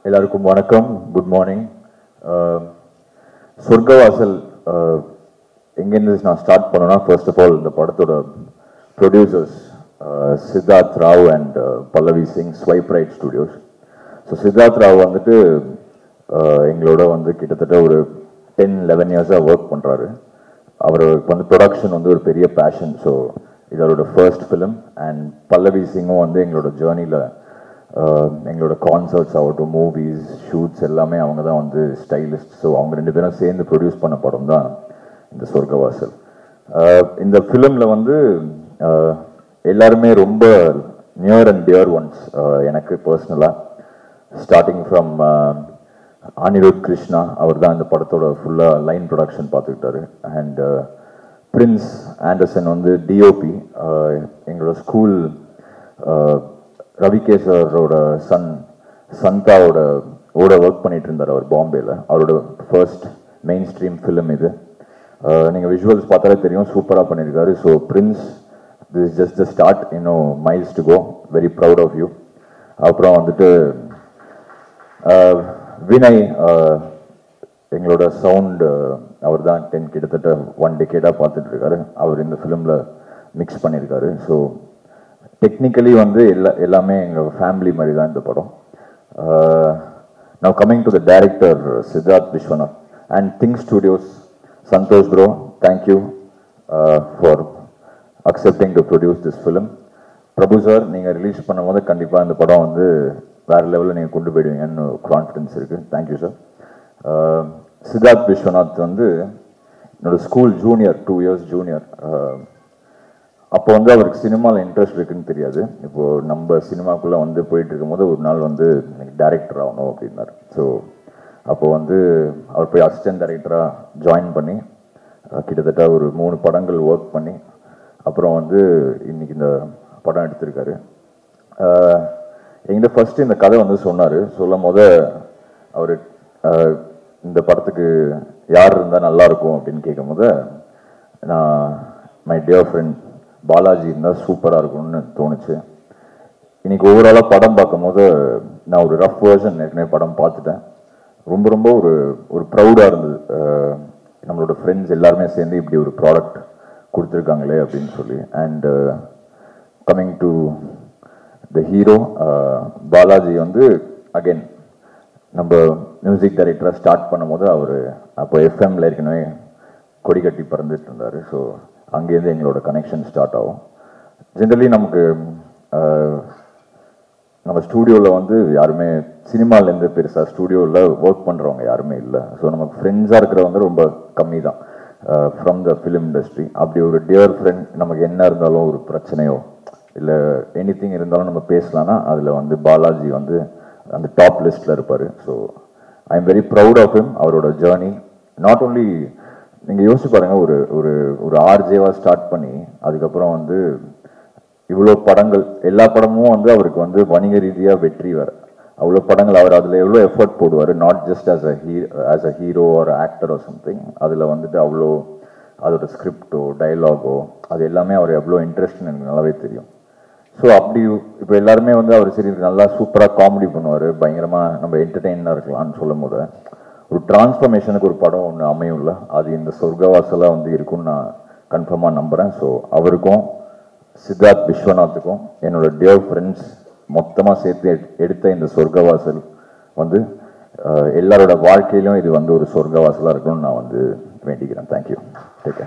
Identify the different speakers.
Speaker 1: எல்லாருக்கும் வணக்கம். Good morning. சொர்க்கவாசல் எங்கேருந்து நான் ஸ்டார்ட் பண்ணேன்னா, ஃபர்ஸ்ட் ஆஃப் ஆல் இந்த படத்தோட producers Siddharth Rao and Pallavi Singh, swipe right studios. So Siddharth Rao வந்துட்டு எங்களோட வந்து கிட்டத்தட்ட ஒரு 10-11 இயர்ஸாக ஒர்க் பண்ணுறாரு. அவருக்கு வந்து ப்ரொடக்ஷன் வந்து ஒரு பெரிய பேஷன். ஸோ இது அவரோட ஃபர்ஸ்ட் ஃபிலிம். அண்ட் பல்லவி சிங்கும் வந்து எங்களோட ஜேர்னியில் எங்களோட கான்சர்ட்ஸ் ஆகட்டும், மூவிஸ், ஷூட்ஸ் எல்லாமே அவங்க தான் வந்து ஸ்டைலிஸ்ட். ஸோ அவங்க 2 பேரும் சேர்ந்து ப்ரொடியூஸ் பண்ண படம் தான் இந்த சொர்க்கவாசல். இந்த ஃபிலிமில் வந்து எல்லாருமே ரொம்ப நியர் அண்ட் டியர் ஒன்ஸ் எனக்கு பர்சனலாக. ஸ்டார்டிங் ஃப்ரம் அனிருத் கிருஷ்ணா, அவர் தான் இந்த படத்தோட ஃபுல்லாக லைன் ப்ரொடக்ஷன் பார்த்துக்கிட்டாரு. அண்ட் பிரின்ஸ் ஆண்டர்சன் வந்து டிஓபி, எங்களோட ஸ்கூல் ரவிகேசரோட சந்தாவோட ஒர்க் பண்ணிட்டு இருந்தார் அவர் பாம்பேல. அவரோட ஃபர்ஸ்ட் மெயின் ஸ்ட்ரீம் ஃபிலிம் இது. நீங்கள் விஷுவல்ஸ் பார்த்தாலே தெரியும், சூப்பராக பண்ணியிருக்காரு. So Prince, this is just the start, இன்னும் miles to go. Very proud of you. அப்புறம் வந்துட்டு வினய், எங்களோட சவுண்ட் அவர் தான் கிட்டத்தட்ட 1 டெக்கேடாக பார்த்துட்டு இருக்காரு. அவர் இந்த ஃபிலிமில் மிக்ஸ் பண்ணியிருக்காரு. ஸோ டெக்னிக்கலி வந்து எல்லாமே எங்கள் ஃபேமிலி மாதிரி தான் இந்த படம். Now coming to the director Siddharth Vishwanath and Think Studios. Santhosh bro, thank you for accepting to produce this film. Prabhu sir, நீங்கள் ரிலீஸ் பண்ணும்போது கண்டிப்பாக இந்த படம் வந்து வேறு லெவலில் நீங்கள் கொண்டு போயிடுவீங்கன்னு கான்ஃபிடன்ஸ் இருக்குது. Thank you sir. சித்தார்த் விஸ்வநாத் வந்து என்னோட ஸ்கூல் ஜூனியர், 2 இயர்ஸ் ஜூனியர். அப்போ வந்து அவருக்கு சினிமாவில் இன்ட்ரெஸ்ட் இருக்குன்னு தெரியாது. இப்போது நம்ம சினிமாக்குள்ளே வந்து போயிட்டு இருக்கும்போது ஒரு நாள் வந்து எனக்கு டைரக்டர் ஆகணும் அப்படின்னாரு. ஸோ அப்போ வந்து அவர் போய் அசிஸ்டன்ட் டைரக்டராக ஜாயின் பண்ணி கிட்டத்தட்ட ஒரு 3 படங்கள் ஒர்க் பண்ணி அப்புறம் வந்து இன்னைக்கு இந்த படம் எடுத்திருக்காரு. எங்கிட்ட ஃபர்ஸ்ட் இந்த கதை வந்து சொன்னார். சொல்லும் போது அவர் இந்த படத்துக்கு யார் இருந்தால் நல்லாயிருக்கும் அப்படின்னு கேட்கும் போது, நான் மை டியர் ஃப்ரெண்ட் பாலாஜி இருந்தால் சூப்பராக இருக்கும்னு தோணுச்சு. இன்னைக்கு ஓவராலாக படம் பார்க்கும்போது நான் ஒரு ரஃப் வேர்ஷன் ஏற்கனவே படம் பார்த்துட்டேன். ரொம்ப ரொம்ப ஒரு ப்ரௌடாக இருந்தது. நம்மளோட ஃப்ரெண்ட்ஸ் எல்லாருமே சேர்ந்து இப்படி ஒரு ப்ராடக்ட் கொடுத்துருக்காங்களே அப்படின்னு சொல்லி. And coming to the hero Balaji வந்து அகெயின் நம்ம மியூசிக் டைரக்டராக ஸ்டார்ட் பண்ணும்போது அவர் அப்போ எஃப்எம்ல ஏற்கனவே கொடி கட்டி பறந்துட்டு இருந்தார். ஸோ அங்கேருந்து எங்களோட கனெக்ஷன் ஸ்டார்ட் ஆகும். ஜென்ரலி நமக்கு நம்ம ஸ்டூடியோவில் வந்து யாருமே சினிமாலேருந்து பெருசாக ஸ்டூடியோவில் ஒர்க் பண்ணுறவங்க யாருமே இல்லை. ஸோ நமக்கு ஃப்ரெண்ட்ஸாக இருக்கிறவங்க ரொம்ப கம்மி தான் ஃப்ரம் த ஃபிலிம் இண்டஸ்ட்ரி. அப்படி ஒரு டியர் ஃப்ரெண்ட், நமக்கு என்ன இருந்தாலும் ஒரு பிரச்சனையோ இல்லை எனிதிங் இருந்தாலும் நம்ம பேசலான்னா அதில் வந்து பாலாஜி வந்து அந்த டாப் லிஸ்ட்டில் இருப்பார். So I am very proud of him. அவரோட ஜேர்னி நாட் ஓன்லி, நீங்கள் யோசிச்சு பாருங்கள், ஒரு ஆர்ஜேவாக ஸ்டார்ட் பண்ணி அதுக்கப்புறம் வந்து இவ்வளோ படங்கள், எல்லா படமும் வந்து அவருக்கு வந்து வணிக ரீதியாக வெற்றி வேறு. அவ்வளோ படங்கள் அவர் அதில் எவ்வளோ எஃபர்ட் போடுவார். Not just as a hero R actor or something. அதில் வந்துட்டு அவ்வளோ அதோட ஸ்கிரிப்டோ டைலாகோ அது எல்லாமே அவர் எவ்வளோ இன்ட்ரெஸ்ட்னு எனக்கு நல்லாவே தெரியும். ஸோ அப்படி இப்போ எல்லாருமே வந்து அவர் சரி நல்லா சூப்பராக காமெடி பண்ணுவார், பயங்கரமாக நம்ம என்டர்டெயினாக இருக்கலாம்னு சொல்லும் போது ஒரு டிரான்ஸ்ஃபர்மேஷனுக்கு ஒரு படம் ஒன்று அமையும் இல்லை, அது இந்த சொர்க்கவாசலாக வந்து இருக்குன்னு நான் கன்ஃபார்மாக நம்புகிறேன். ஸோ அவருக்கும் சித்தார்த் விஸ்வநாத்துக்கும் என்னோட டியர் ஃப்ரெண்ட்ஸ் மொத்தமாக சேர்த்து எடுத்த இந்த சொர்க்கவாசல் வந்து எல்லாரோட வாழ்க்கையிலும் இது வந்து ஒரு சொர்க்கவாசலாக இருக்கணும்னு நான் வந்து வேண்டிக்கிறேன். தேங்க்யூ. Take care.